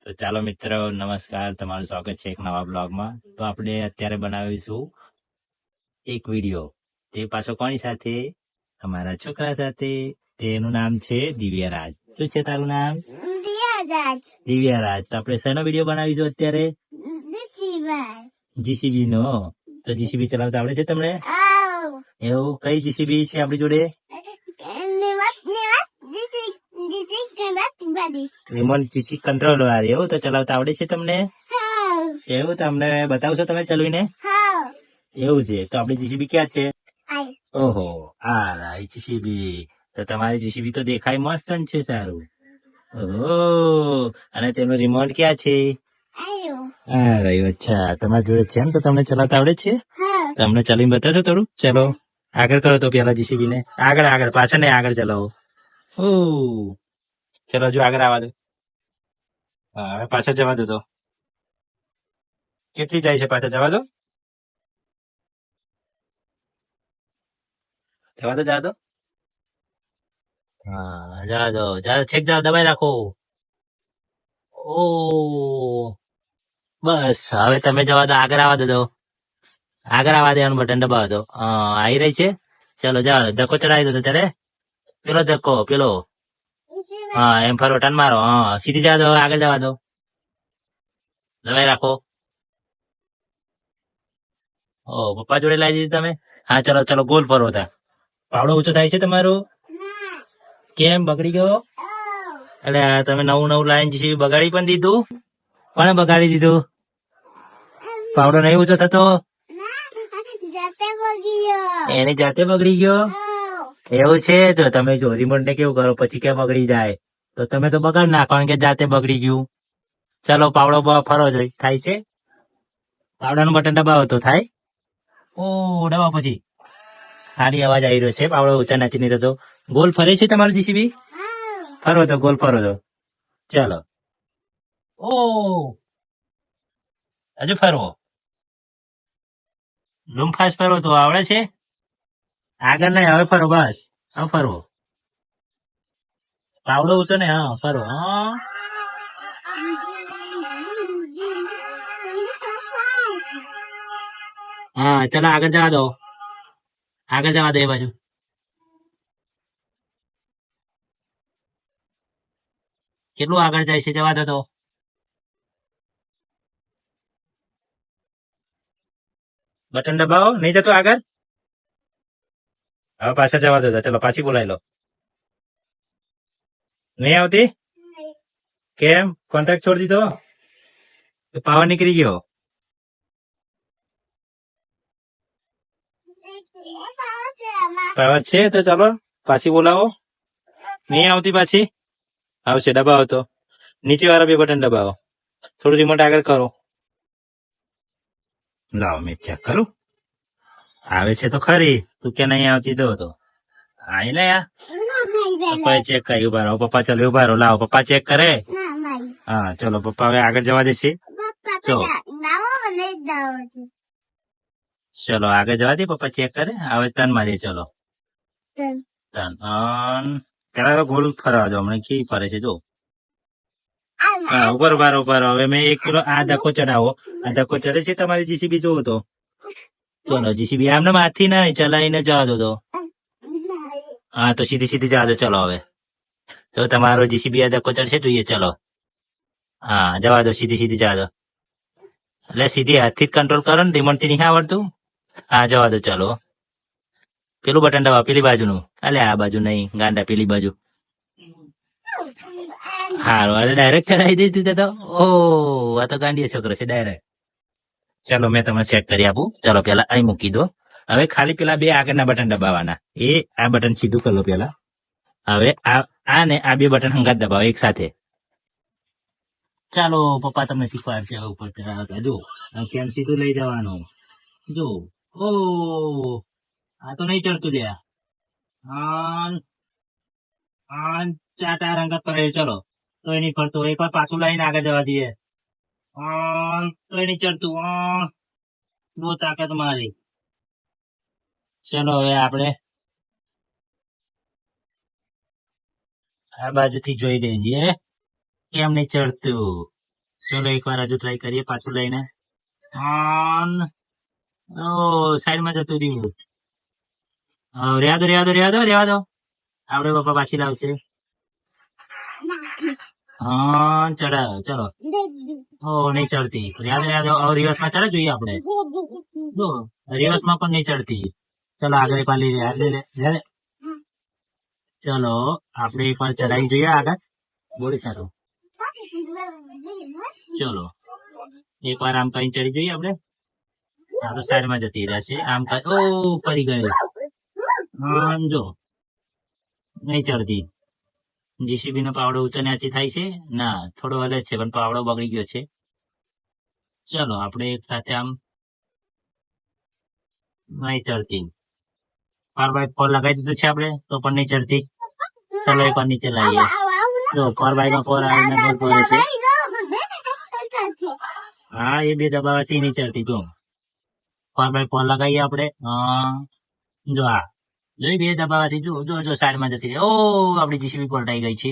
તો ચાલો મિત્રો, નમસ્કાર, તમારું સ્વાગત છે એક નવા બ્લોગમાં. તો આપણે અત્યારે બનાવીશું એક વિડીયો, તે પાછો કોની સાથે? અમારા છોકરા સાથે. તેનું નામ છે દિવ્યરાજ. શું છે તારું નામ? દિવ્યરાજ. દિવ્યરાજ. તો આપણે શેનો વિડીયો બનાવીશું અત્યારે? જીસીબી નો. તો જીસીબી ચલાવતા આવડે છે તમને? એવું કઈ જીસીબી છે આપણી જોડે? રિમોટ જીસી કંટ્રોલ વાળી. એવું તો ચલાવતા આવડે છે તમને? એવું તમને બતાવશો તમે ચલાવીને? એવું છે. તો આપણી જીસીબી ક્યાં છે? ઓહો, આ જીસીબી. તો તમારી જીસીબી તો દેખાય મસ્ત છે. સારું. ઓહો, અને તેનું રિમોટ ક્યાં છે? હા રહ્યું. અચ્છા, તમારી જોડે છે એમ. તો તમને ચલાવતા આવડે છે? તમને ચલાવીને બતાવશો થોડું? ચલો આગળ કરો તો પેલા જીસીબી ને. આગળ પાછળ ને આગળ ચલાવો. ઓ ચલો, જો આગળ આવવા દો. હા, હવે પાછળ જવા દો. તો કેટલી જાય છે? પાછળ જવા દો. જવા દો. હા, જવા દો. છેક જાઓ, દબાઈ રાખો. ઓ બસ, હવે તમે જવા દો. આગળ આવવા દો. આગળ આવવા દેવાનું બટન દબાવો દો. આવી રહી છે. ચલો જવા દો. ધક્કો ચડાવી દો. તો ચડે. પેલો ધક્કો, પેલો. હા, એમ ફરો, ટર્ન મારો. હા, સીધી જવા દો. આગળ જવા દો. દબાઈ રાખો. ઓ, પપ્પા જોડે લાવી દીધી તમે? હા, ચલો ચલો, ગોલ ફરો. તા પાવડો ઊંચો થાય છે તમારો? કેમ બગડી ગયો? એટલે તમે નવું લાઈન જીસીબી બગાડી પણ દીધું? કોને બગાડી દીધું? પાવડો નહીં ઊંચો થતો? એની જાતે બગડી ગયો? એવું છે. તો તમે જો રિમોટ ને કેવું કરો, પછી કેમ બગડી જાય? તો તમે તો બગાડ નાખો કે જાતે બગડી ગયું. ચાલો, પાવડો ફરો જોઈ. થાય છે? પાવડાનું બટન દબાવો તો થાય. ઓ દબાવો. પછી સારી અવાજ આવી રહ્યો છે. પાવડો ઊંચા નાચી નહીં થતો. ગોલ ફરે છે તમારું જીસીબી? ફરો તો ગોલ ફરો તો. ચાલો. ઓ હજુ ફરવો. લૂમ ફાસ્ટ ફરવો તો આવડે છે? આગળ નહીં, હવે ફરો. બસ હવે ફરવો. પાવડો ઊંચો ને. હા, ફરો. હા, હા, ચલો આગળ જવા દો. આગળ જવા દો. એ બાજુ કેટલું આગળ જાય છે? જવા દો. તો બટન દબાવો. નહીં જતો આગળ? હવે પાછા જવા દો. ચલો પાછી બોલાવી લો. નહીં આવતી? કેમ કોન્ટ્રાક્ટ છોડી દીધો? પાવર નીકળી ગયો? પાવર છે તો ચાલો પાછી બોલાવો. નહીં આવતી પાછી? આવશે. દબાવો તો. નીચે વાળા બે બટન દબાવો. થોડું રિમોટ આગળ કરો. લાવો, મેં ચેક કરું. આવે છે તો ખરી. તું કે નહીં આવતી? તો આઈ લે. પપ્પા ચેક કરી. ઉભા રહો પપ્પા. ચાલો ઉભા રહો. લાવો પપ્પા ચેક કરે. હા, ચલો પપ્પા હવે આગળ જવા દેશે. ચલો આગળ જવા દે. પપ્પા ચેક કરે. હવે ટર્ન મારીએ. ચલો ટર્ન. પેલા તો ગોળ ફરવા દો. હમણાં કેવી ફરે છે જો. હા, ઉપર હવે મેં 1 કિલો આ ધક્કો ચડાવો. આ ધક્કો ચડે છે તમારી જીસીબી? જોવો તો. ચલો જીસીબી આમને માથી નહીં, ચલાવીને જવા દો. તો હા, તો સીધી જવા દો. ચલો હવે તો તમારો જીસીબી આ ધક્કો ચડશે. જોઈએ. ચલો હા, જવા દો. સીધી જવા દો. એટલે સીધી હાથથી જ કંટ્રોલ કરો ને. રિમોટ થી નહીં આવડતું? હા, જવા દો. ચલો પેલું બટન દબાવો. પેલી બાજુનું. અલે આ બાજુ નહીં, ગાંડા, પેલી બાજુ. હારું, અરે ડાયરેક્ટ ચડાવી દીધી તો. ઓ આ તો ગાંડીયો છોકરો છે ડાયરેક્ટ. ચલો મેં તમને સેટ કરી આપું. ચલો પેલા અહીં મૂકી દો. હવે ખાલી પેલા બે આગળના બટન દબાવવાના. આ બટન સીધું કરી લો પેલા. હવે આ ને આ બે બટન હંગાત દબાવો એક સાથે. ચાલો પપ્પા તમને શીખવાડશે. હવે ઉપર ચડાવતા જો. કેમ સીધું લઈ જવાનું જો. ઓ આ તો નહીં ચડતું લ્યા. ચાર ટાયર હંગાત કરે. ચલો તો એની ફરતો એક વાર પાછું લઈને આગળ જવા દઈએ. તો એની ચડતું. બહુ તાકાત મારી. ચલો હવે આપણે આ બાજુથી જોઈ લઈએ કેમ નહીં ચડતું. ચલો એકવાર હજુ ટ્રાય કરીએ પાછું લઈને. ઓ સાઈડમાં જતું રહ્યું. રેવા દો રેવા દો રેવા દો રેવા દો. આપડે પપ્પા પાછી લાવશે. હા ચડાવ ચલો. ઓ નહીં ચડતી. રેવા દો રિવર્સ માં ચડે જોઈએ આપણે. જો રિવર્સ માં પણ નહીં ચડતી. ચલો આગળ પાલી રે. ચલો આપણે એકવાર ચડાવી જોઈએ આગળ. બોડી સારું. ચલો એકવાર આમ કઈ ચડી જોઈએ આપણે. આપણે સાઈડ માં જતી રહેશે આમ ઓ પડી ગયું. આમ જો નહીં ચડતી. જીસીબી નો પાવડો ઊંચો નીચે થાય છે ના થોડો હલે છે પણ પાવડો બગડી ગયો છે. ચલો આપણે એક સાથે આમ નહીં ચડતી. 4x4 લગાવી દીધું છે આપણે તો પણ નહીં ચડતી. ચલો એક વાર નીચે લાવીએ. જો 4x4 આવીને ગોળ ફરે છે. હા એ બે દબાવવાથી નહીં ચડતી. જો 4x4 લગાવીએ આપણે. જો આ જોઈ બે દબાવવાથી જો જો જો સાઈડમાં જતી રહે. ઓ આપડી જીસીબી પલટાઈ ગઈ છે.